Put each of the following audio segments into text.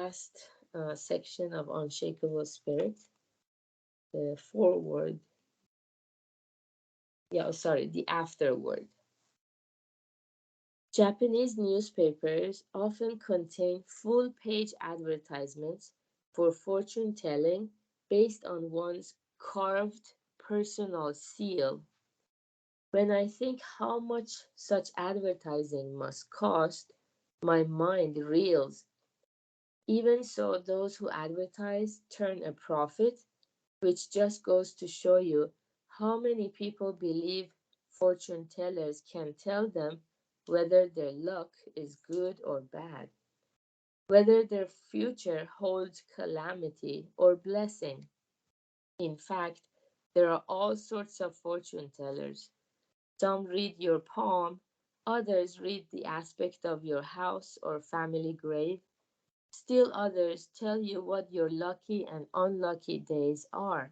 last section of Unshakable Spirit, the foreword, the afterword. Japanese newspapers often contain full page advertisements for fortune telling based on one's carved personal seal. When I think how much such advertising must cost, my mind reels. Even so, those who advertise turn a profit, which just goes to show you how many people believe fortune tellers can tell them whether their luck is good or bad, whether their future holds calamity or blessing. In fact, there are all sorts of fortune tellers. Some read your palm, others read the aspect of your house or family grave. Still others tell you what your lucky and unlucky days are.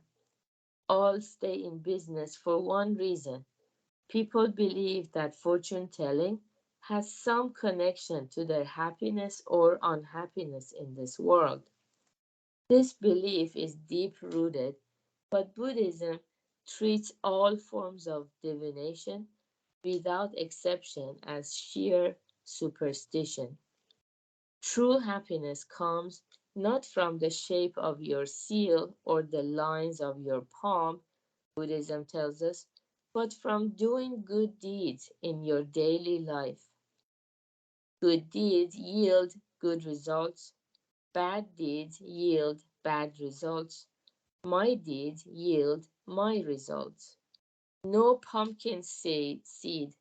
All stay in business for one reason. People believe that fortune telling has some connection to their happiness or unhappiness in this world. This belief is deep rooted, but Buddhism treats all forms of divination without exception as sheer superstition. True happiness comes not from the shape of your seal or the lines of your palm, Buddhism tells us, but from doing good deeds in your daily life. Good deeds yield good results, bad deeds yield bad results, my deeds yield my results. No pumpkin seed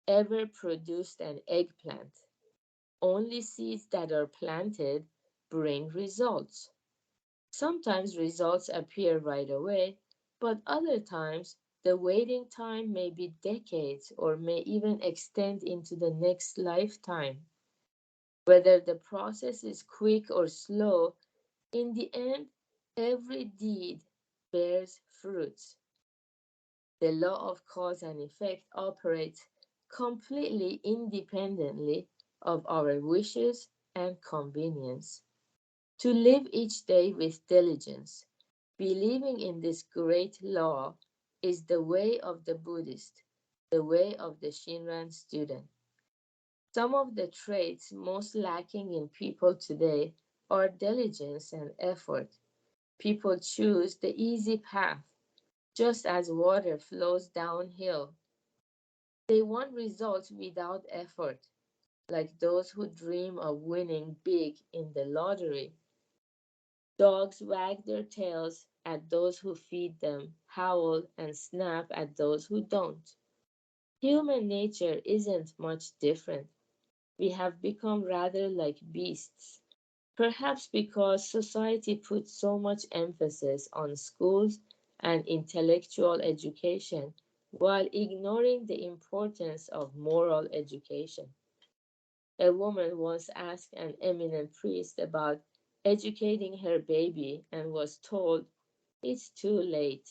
ever produced an eggplant. Only seeds that are planted bring results. Sometimes results appear right away, but other times the waiting time may be decades or may even extend into the next lifetime. Whether the process is quick or slow, in the end, every deed bears fruits. The law of cause and effect operates completely independently of our wishes and convenience. To live each day with diligence, believing in this great law, is the way of the Buddhist, the way of the Shinran student. Some of the traits most lacking in people today are diligence and effort. People choose the easy path, just as water flows downhill. They want results without effort, like those who dream of winning big in the lottery. Dogs wag their tails at those who feed them, howl and snap at those who don't. Human nature isn't much different. We have become rather like beasts, perhaps because society puts so much emphasis on schools and intellectual education while ignoring the importance of moral education. A woman once asked an eminent priest about educating her baby and was told, "It's too late."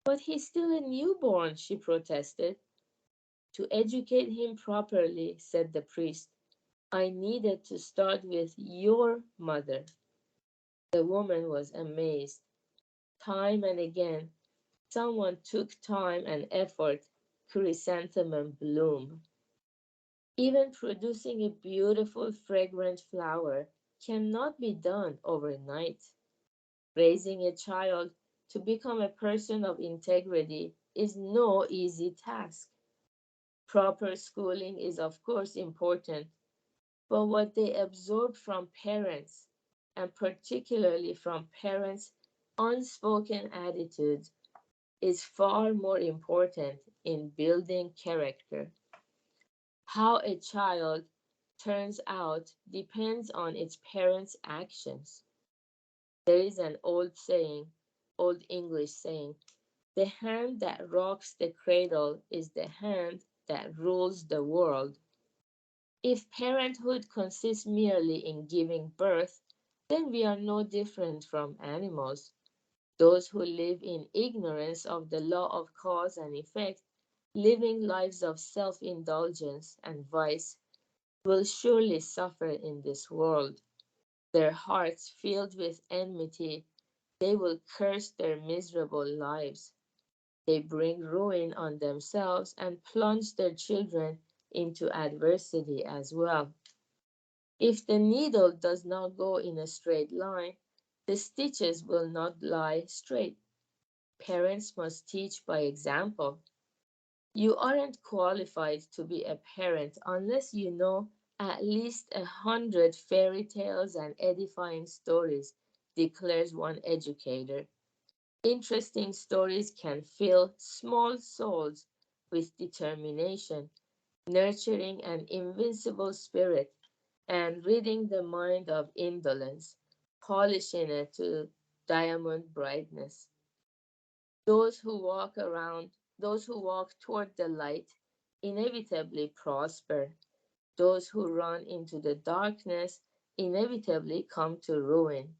"But he's still a newborn," she protested. "To educate him properly," said the priest, "I needed to start with your mother." The woman was amazed. Time and again, someone took time and effort, chrysanthemum bloom. Even producing a beautiful, fragrant flower cannot be done overnight. Raising a child to become a person of integrity is no easy task. Proper schooling is, of course, important, but what they absorb from parents, and particularly from parents' unspoken attitudes, is far more important in building character. How a child turns out depends on its parents' actions. There is an old saying, old English saying, "The hand that rocks the cradle is the hand that rules the world." If parenthood consists merely in giving birth, then we are no different from animals. Those who live in ignorance of the law of cause and effect, living lives of self indulgence and vice, will surely suffer in this world. their hearts filled with enmity, they will curse their miserable lives. They bring ruin on themselves and plunge their children into adversity as well. If the needle does not go in a straight line, the stitches will not lie straight. Parents must teach by example. You aren't qualified to be a parent unless you know at least 100 fairy tales and edifying stories, declares one educator. Interesting stories can fill small souls with determination, nurturing an invincible spirit, and ridding the mind of indolence, polishing it to diamond brightness. Those who walk around, those who walk toward the light inevitably prosper. Those who run into the darkness inevitably come to ruin.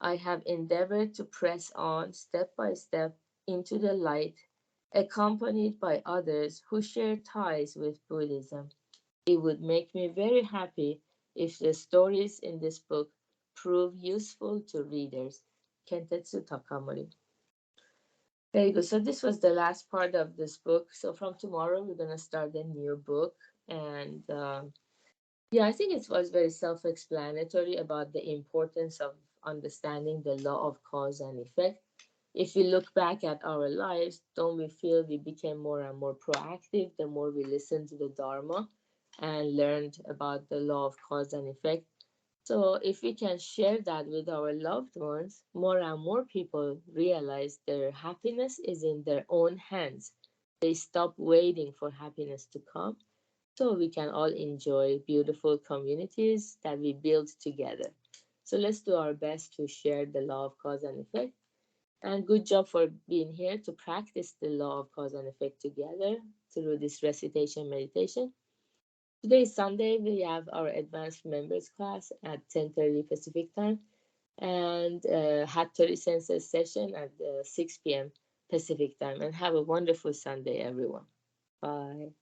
I have endeavored to press on step by step into the light, accompanied by others who share ties with Buddhism. It would make me very happy if the stories in this book prove useful to readers. Kentetsu Takamori. Very good. So this was the last part of this book. So from tomorrow, we're going to start a new book. And yeah, I think it was very self explanatory about the importance of understanding the law of cause and effect. If we look back at our lives, don't we feel we became more and more proactive the more we listened to the Dharma and learned about the law of cause and effect? So, if we can share that with our loved ones, more and more people realize their happiness is in their own hands. They stop waiting for happiness to come so we can all enjoy beautiful communities that we build together. So, let's do our best to share the law of cause and effect. And good job for being here to practice the law of cause and effect together through this recitation meditation. Today is Sunday. We have our advanced members class at 10:30 Pacific time and Hattori Sensei session at 6 p.m. Pacific time. And have a wonderful Sunday, everyone. Bye.